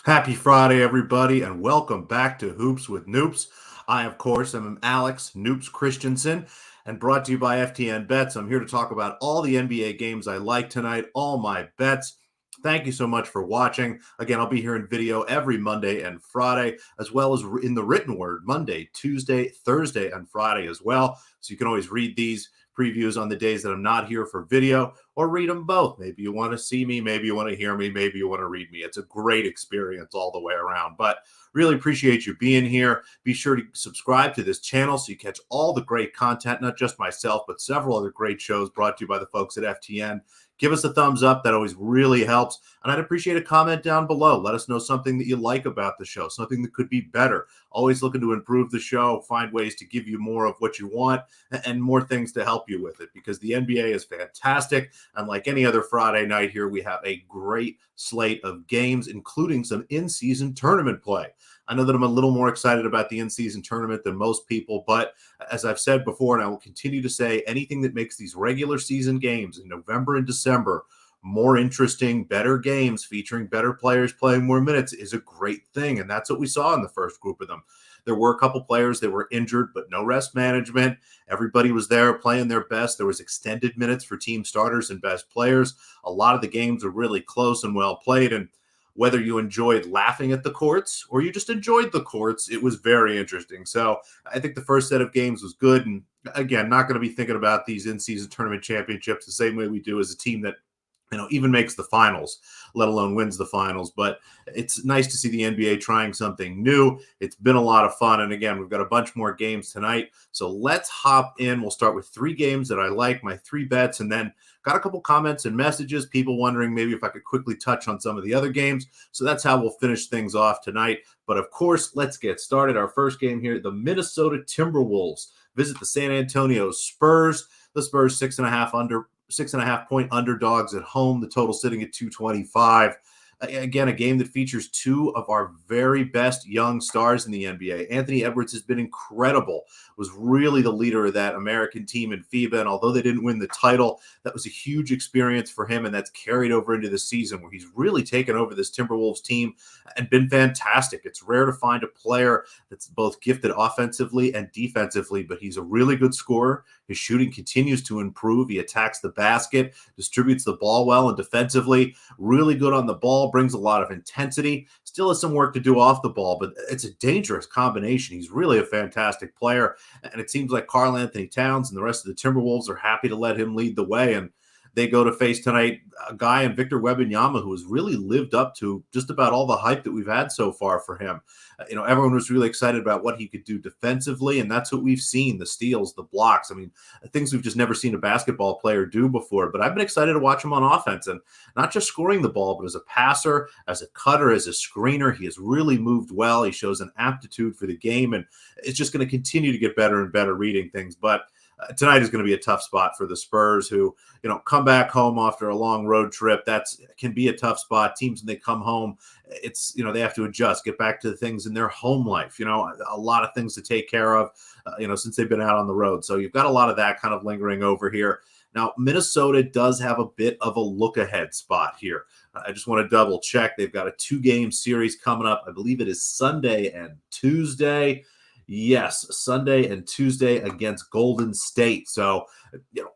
Happy Friday, everybody, and welcome back to Hoops with Noops. I, of course, am Alex Noops Christensen, and brought to you by FTN Bets. I'm here to talk about all the NBA games I like tonight, all my bets. Thank you so much for watching. Again, I'll be here in video every Monday and Friday, as well as in the written word Monday, Tuesday, Thursday, and Friday as well. So you can always read these previews on the days that I'm not here for video, or read them both. Maybe you want to see me, maybe you want to hear me, maybe you want to read me. It's a great experience all the way around. But really appreciate you being here. Be sure to subscribe to this channel so you catch all the great content, not just myself, but several other great shows brought to you by the folks at FTN. Give us a thumbs up. That always really helps. And I'd appreciate a comment down below. Let us know something that you like about the show, something that could be better. Always looking to improve the show, find ways to give you more of what you want and more things to help you with it, because the NBA is fantastic. And like any other Friday night here, we have a great slate of games, including some in-season tournament play. I know that I'm a little more excited about the in-season tournament than most people, but as I've said before, and I will continue to say, anything that makes these regular season games in November and December more interesting, better games featuring better players playing more minutes is a great thing. And that's what we saw in the first group of them. There were a couple players that were injured, but no rest management. Everybody was there playing their best. There was extended minutes for team starters and best players. A lot of the games were really close and well played. And whether you enjoyed laughing at the courts or you just enjoyed the courts, it was very interesting. So I think the first set of games was good. And again, not going to be thinking about these in-season tournament championships the same way we do as a team that even makes the finals, let alone wins the finals. But it's nice to see the NBA trying something new. It's been a lot of fun. And again, we've got a bunch more games tonight. So let's hop in. We'll start with three games that I like, my three bets, and then got a couple comments and messages, people wondering maybe if I could quickly touch on some of the other games. So that's how we'll finish things off tonight. But of course, let's get started. Our first game here, the Minnesota Timberwolves visit the San Antonio Spurs. The Spurs 6.5 point underdogs at home. The total sitting at 225. Again, a game that features two of our very best young stars in the NBA. Anthony Edwards has been incredible, was really the leader of that American team in FIBA. And although they didn't win the title, that was a huge experience for him. And that's carried over into the season where he's really taken over this Timberwolves team and been fantastic. It's rare to find a player that's both gifted offensively and defensively, but he's a really good scorer. His shooting continues to improve. He attacks the basket, distributes the ball well, and defensively, really good on the ball, brings a lot of intensity. Still has some work to do off the ball, but it's a dangerous combination. He's really a fantastic player, and it seems like Karl Anthony Towns and the rest of the Timberwolves are happy to let him lead the way, and they go to face tonight a guy in Victor Wembanyama who has really lived up to just about all the hype that we've had so far for him. Everyone was really excited about what he could do defensively, and that's what we've seen, the steals, the blocks. Things we've just never seen a basketball player do before. But I've been excited to watch him on offense, and not just scoring the ball, but as a passer, as a cutter, as a screener. He has really moved well. He shows an aptitude for the game, and it's just going to continue to get better and better reading things. But tonight is going to be a tough spot for the Spurs, who, come back home after a long road trip. Can be a tough spot. Teams, when they come home, they have to adjust, get back to the things in their home life. A lot of things to take care of, since they've been out on the road. So you've got a lot of that kind of lingering over here. Now, Minnesota does have a bit of a look-ahead spot here. I just want to double check. They've got a 2-game series coming up. I believe it is Sunday and Tuesday. Yes, Sunday and Tuesday against Golden State. So,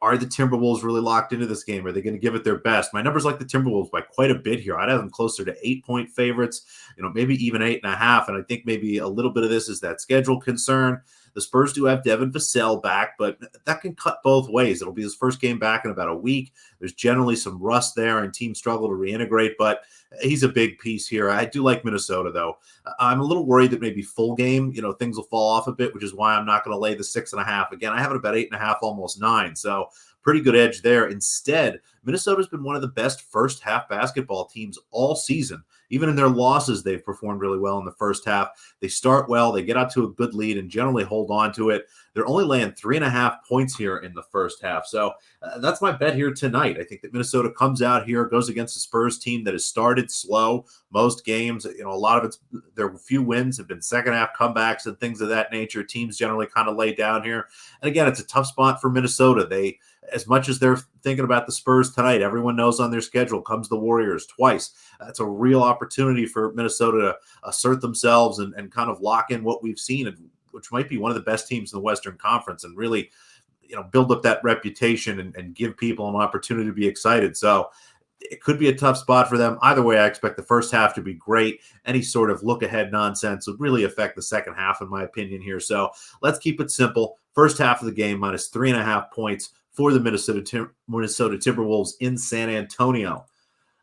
are the Timberwolves really locked into this game? Are they going to give it their best? My numbers like the Timberwolves by quite a bit here. I'd have them closer to 8-point favorites, maybe even 8.5. And I think maybe a little bit of this is that schedule concern. The Spurs do have Devin Vassell back, but that can cut both ways. It'll be his first game back in about a week. There's generally some rust there, and teams struggle to reintegrate, but he's a big piece here. I do like Minnesota, though. I'm a little worried that maybe full game, things will fall off a bit, which is why I'm not going to lay the 6.5. Again, I have it about 8.5, almost 9. So pretty good edge there. Instead, Minnesota's been one of the best first half basketball teams all season. Even in their losses, they've performed really well in the first half. They start well, they get out to a good lead and generally hold on to it. They're only laying 3.5 points here in the first half. So that's my bet here tonight. I think that Minnesota comes out here, goes against a Spurs team that has started slow most games. A lot of their few wins have been second half comebacks and things of that nature. Teams generally kind of lay down here. And again, it's a tough spot for Minnesota. As much as they're thinking about the Spurs tonight, everyone knows on their schedule comes the Warriors twice. That's a real opportunity for Minnesota to assert themselves and kind of lock in what we've seen, which might be one of the best teams in the Western Conference, and really, build up that reputation and give people an opportunity to be excited. So it could be a tough spot for them. Either way, I expect the first half to be great. Any sort of look ahead nonsense would really affect the second half, in my opinion, here. So let's keep it simple. First half of the game, minus 3.5 points for the Minnesota Timberwolves in San Antonio.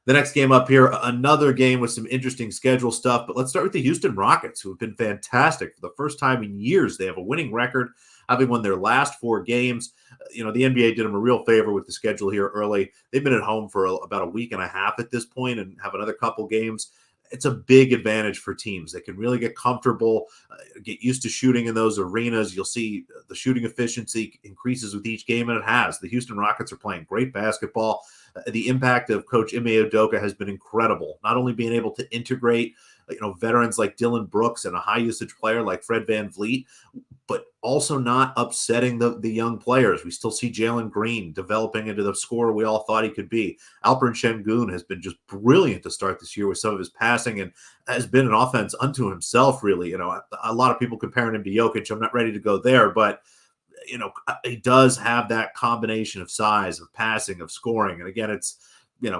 The next game up here, another game with some interesting schedule stuff, but let's start with the Houston Rockets, who have been fantastic. For the first time in years, they have a winning record, having won their last 4 games. The NBA did them a real favor with the schedule here early. They've been at home for about a week and a half at this point and have another couple games. It's a big advantage for teams. They can really get comfortable, get used to shooting in those arenas. You'll see the shooting efficiency increases with each game, and it has. The Houston Rockets are playing great basketball. The impact of Coach Ime Udoka has been incredible, not only being able to integrate veterans like Dylan Brooks and a high-usage player like Fred VanVleet, but also not upsetting the young players. We still see Jalen Green developing into the scorer we all thought he could be. Alperen Şengün has been just brilliant to start this year with some of his passing and has been an offense unto himself, really. A lot of people comparing him to Jokic. I'm not ready to go there, but he does have that combination of size, of passing, of scoring. And again, it's,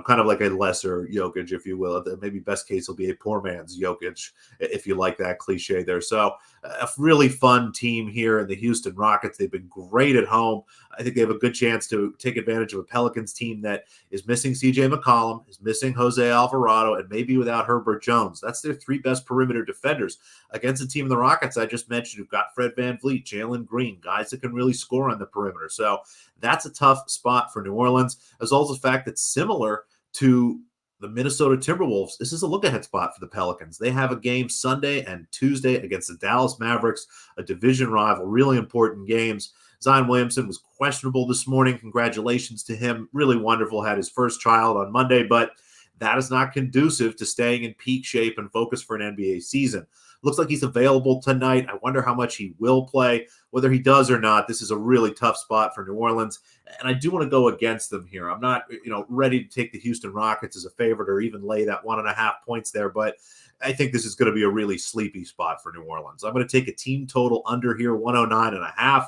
kind of like a lesser Jokic, if you will. Maybe best case will be a poor man's Jokic, if you like that cliche there. So a really fun team here in the Houston Rockets. They've been great at home. I think they have a good chance to take advantage of a Pelicans team that is missing CJ McCollum, is missing Jose Alvarado, and maybe without Herbert Jones. That's their 3 best perimeter defenders against a team in the Rockets I just mentioned who've got Fred VanVleet, Jalen Green, guys that can really score on the perimeter. So that's a tough spot for New Orleans, as well as the fact that similar to the Minnesota Timberwolves, this is a look-ahead spot for the Pelicans. They have a game Sunday and Tuesday against the Dallas Mavericks, a division rival, really important games. Zion Williamson was questionable this morning. Congratulations to him. Really wonderful. Had his first child on Monday, but that is not conducive to staying in peak shape and focus for an NBA season. Looks like he's available tonight. I wonder how much he will play. Whether he does or not, this is a really tough spot for New Orleans. And I do want to go against them here. I'm not, ready to take the Houston Rockets as a favorite or even lay that 1.5 points there, but I think this is going to be a really sleepy spot for New Orleans. I'm going to take a team total under here, 109.5.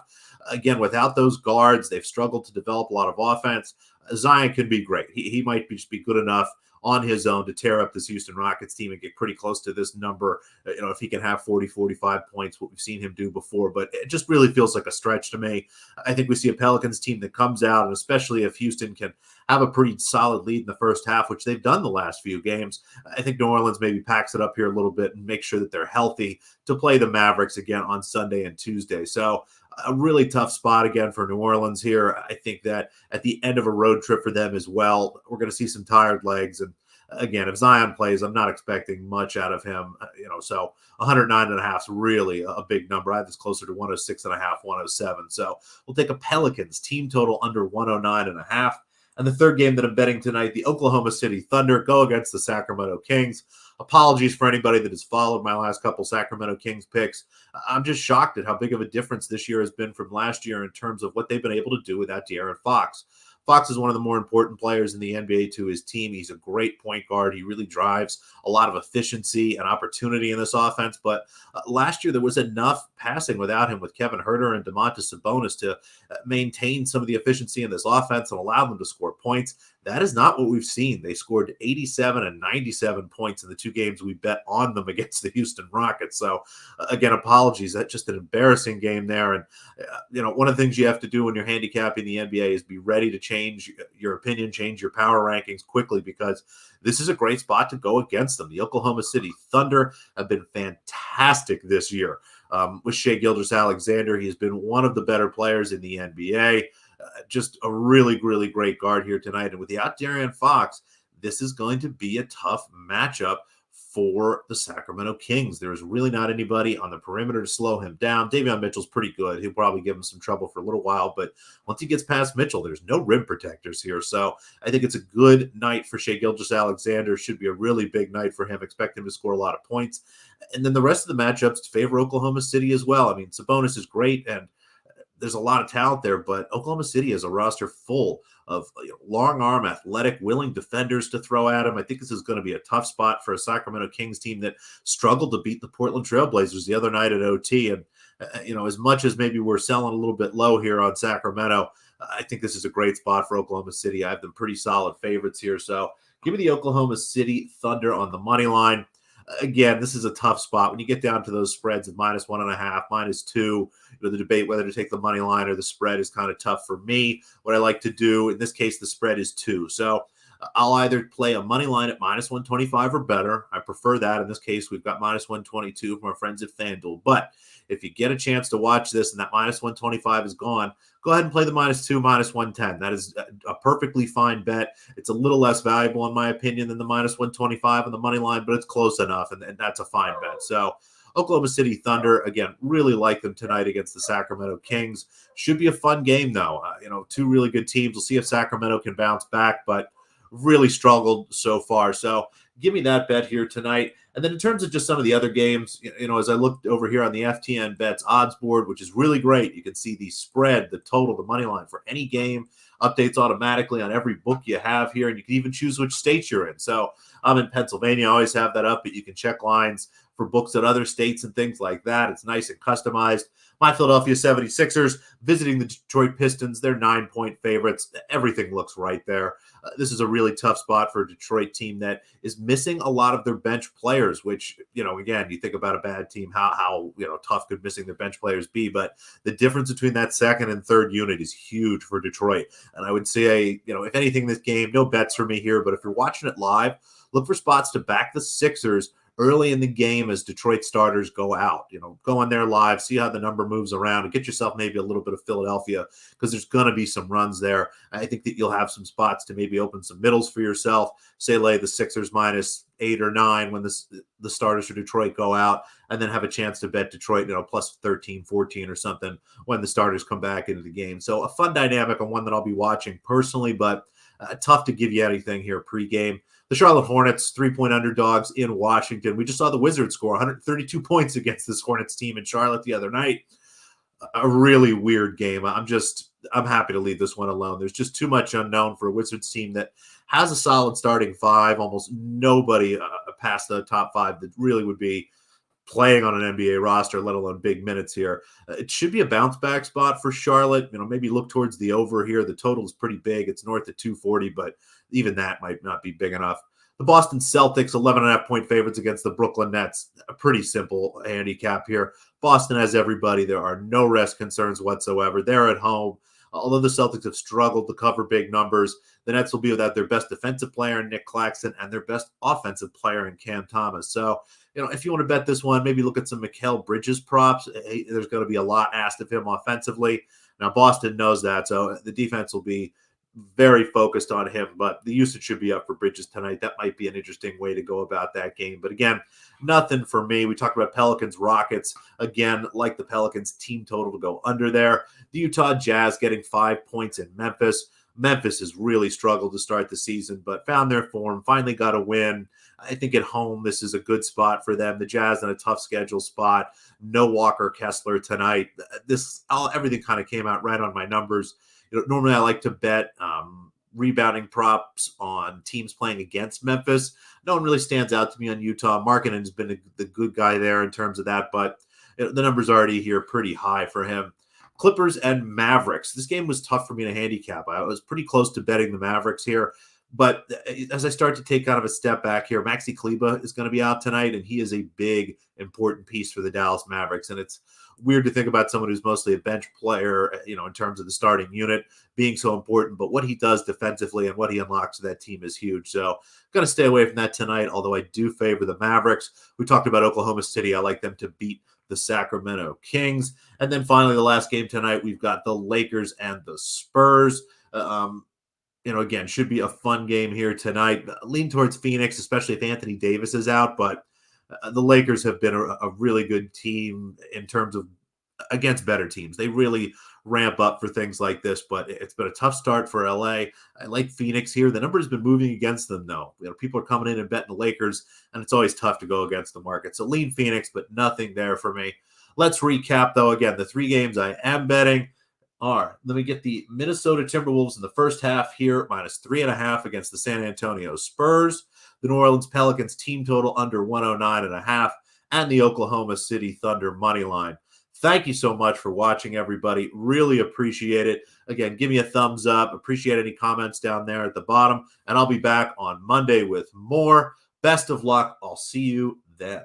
Again, without those guards, they've struggled to develop a lot of offense. Zion can be great. He might just be good enough on his own to tear up this Houston Rockets team and get pretty close to this number, if he can have 40, 45 points, what we've seen him do before. But it just really feels like a stretch to me. I think we see a Pelicans team that comes out, and especially if Houston can have a pretty solid lead in the first half, which they've done the last few games, I think New Orleans maybe packs it up here a little bit and make sure that they're healthy to play the Mavericks again on Sunday and Tuesday. So a really tough spot again for New Orleans here. I think that at the end of a road trip for them as well, we're going to see some tired legs. And again, if Zion plays, I'm not expecting much out of him. So 109.5 is really a big number. I have this closer to 106.5, 107. So we'll take a Pelicans team total under 109.5. And the third game that I'm betting tonight, the Oklahoma City Thunder go against the Sacramento Kings. Apologies for anybody that has followed my last couple Sacramento Kings picks. I'm just shocked at how big of a difference this year has been from last year in terms of what they've been able to do without De'Aaron Fox. Fox is one of the more important players in the NBA to his team. He's a great point guard. He really drives a lot of efficiency and opportunity in this offense. But last year, there was enough passing without him with Kevin Huerter and Domantas Sabonis to maintain some of the efficiency in this offense and allow them to score points. That is not what we've seen. They scored 87 and 97 points in the 2 games we bet on them against the Houston Rockets. So, again, apologies. That's just an embarrassing game there. And, one of the things you have to do when you're handicapping the NBA is be ready to change your opinion, change your power rankings quickly, because this is a great spot to go against them. The Oklahoma City Thunder have been fantastic this year. With Shai Gilgeous-Alexander, he has been one of the better players in the NBA. Just a really, really great guard here tonight. And without De'Aaron Fox, this is going to be a tough matchup for the Sacramento Kings. There's really not anybody on the perimeter to slow him down. Davion Mitchell's pretty good. He'll probably give him some trouble for a little while, but once he gets past Mitchell, there's no rim protectors here. So I think it's a good night for Shai Gilgeous-Alexander. Should be a really big night for him. Expect him to score a lot of points. And then the rest of the matchups favor Oklahoma City as well. I mean, Sabonis is great, and there's a lot of talent there, but Oklahoma City has a roster full of long arm, athletic, willing defenders to throw at him. I think this is going to be a tough spot for a Sacramento Kings team that struggled to beat the Portland Trailblazers the other night at OT. And, as much as maybe we're selling a little bit low here on Sacramento, I think this is a great spot for Oklahoma City. I have them pretty solid favorites here. So give me the Oklahoma City Thunder on the money line. Again, this is a tough spot when you get down to those spreads of -1.5, -2. The debate whether to take the money line or the spread is kind of tough for me. What I like to do in this case, the spread is 2. So I'll either play a money line at -125 or better. I prefer that. In this case, we've got -122 from our friends at FanDuel. But if you get a chance to watch this and that -125 is gone, go ahead and play the -2, -110. That is a perfectly fine bet. It's a little less valuable, in my opinion, than the -125 on the money line, but it's close enough, and that's a fine bet. So Oklahoma City Thunder, again, really like them tonight against the Sacramento Kings. Should be a fun game, though. Two really good teams. We'll see if Sacramento can bounce back, but really struggled so far. So give me that bet here tonight. And then in terms of just some of the other games, as I looked over here on the FTN Bets odds board, which is really great, you can see the spread, the total, the money line for any game, updates automatically on every book you have here, and you can even choose which states you're in. So I'm in Pennsylvania. I always have that up, but you can check lines for books at other states and things like that. It's nice and customized. My Philadelphia 76ers visiting the Detroit Pistons. They're 9-point favorites. Everything looks right there. This is a really tough spot for a Detroit team that is missing a lot of their bench players, which, again, you think about a bad team, how tough could missing their bench players be? But the difference between that second and third unit is huge for Detroit. And I would say, if anything, this game, no bets for me here, but if you're watching it live, look for spots to back the Sixers early in the game as Detroit starters go out. Go on there live, see how the number moves around, and get yourself maybe a little bit of Philadelphia, because there's going to be some runs there. I think that you'll have some spots to maybe open some middles for yourself. Say lay the Sixers -8 or 9 when the starters for Detroit go out, and then have a chance to bet Detroit, plus 13, 14 or something when the starters come back into the game. So a fun dynamic, and one that I'll be watching personally, but tough to give you anything here pregame. The Charlotte Hornets, 3-point underdogs in Washington. We just saw the Wizards score 132 points against this Hornets team in Charlotte the other night. A really weird game. I'm happy to leave this one alone. There's just too much unknown for a Wizards team that has a solid starting 5. Almost nobody past the top 5 that really would be playing on an NBA roster, let alone big minutes here. It should be a bounce back spot for Charlotte. Maybe look towards the over here. The total is pretty big. It's north of 240, but even that might not be big enough. The Boston Celtics, 11.5-point favorites against the Brooklyn Nets. A pretty simple handicap here. Boston has everybody. There are no rest concerns whatsoever. They're at home. Although the Celtics have struggled to cover big numbers, the Nets will be without their best defensive player, Nick Claxton, and their best offensive player in Cam Thomas. So, if you want to bet this one, maybe look at some Mikal Bridges props. There's going to be a lot asked of him offensively. Now, Boston knows that, so the defense will be very focused on him, but the usage should be up for Bridges tonight. That might be an interesting way to go about that game. But again, nothing for me. We talked about Pelicans, Rockets. Again, like the Pelicans, team total to go under there. The Utah Jazz getting 5 points in Memphis. Memphis has really struggled to start the season, but found their form, finally got a win. I think at home, this is a good spot for them. The Jazz in a tough schedule spot. No Walker Kessler tonight. Everything kind of came out right on my numbers. Normally I like to bet rebounding props on teams playing against Memphis. No one really stands out to me on Utah. Markkanen has been the good guy there in terms of that, but the number's already here pretty high for him. Clippers and Mavericks. This game was tough for me to handicap. I was pretty close to betting the Mavericks here. But as I start to take kind of a step back here, Maxi Kleber is going to be out tonight, and he is a big, important piece for the Dallas Mavericks. And it's weird to think about someone who's mostly a bench player, in terms of the starting unit being so important. But what he does defensively and what he unlocks to that team is huge. So I'm going to stay away from that tonight, although I do favor the Mavericks. We talked about Oklahoma City. I like them to beat the Sacramento Kings. And then finally, the last game tonight, we've got the Lakers and the Spurs. Again, should be a fun game here tonight. Lean towards Phoenix, especially if Anthony Davis is out. But the Lakers have been a really good team in terms of against better teams. They really ramp up for things like this, but it's been a tough start for LA. I like Phoenix here. The number has been moving against them, though. People are coming in and betting the Lakers, and it's always tough to go against the market. So lean Phoenix, but nothing there for me. Let's recap, though. Again, the 3 games I am betting. All right, let me get the Minnesota Timberwolves in the first half here, -3.5 against the San Antonio Spurs. The New Orleans Pelicans team total under 109.5, and the Oklahoma City Thunder money line. Thank you so much for watching, everybody. Really appreciate it. Again, give me a thumbs up. Appreciate any comments down there at the bottom, and I'll be back on Monday with more. Best of luck. I'll see you then.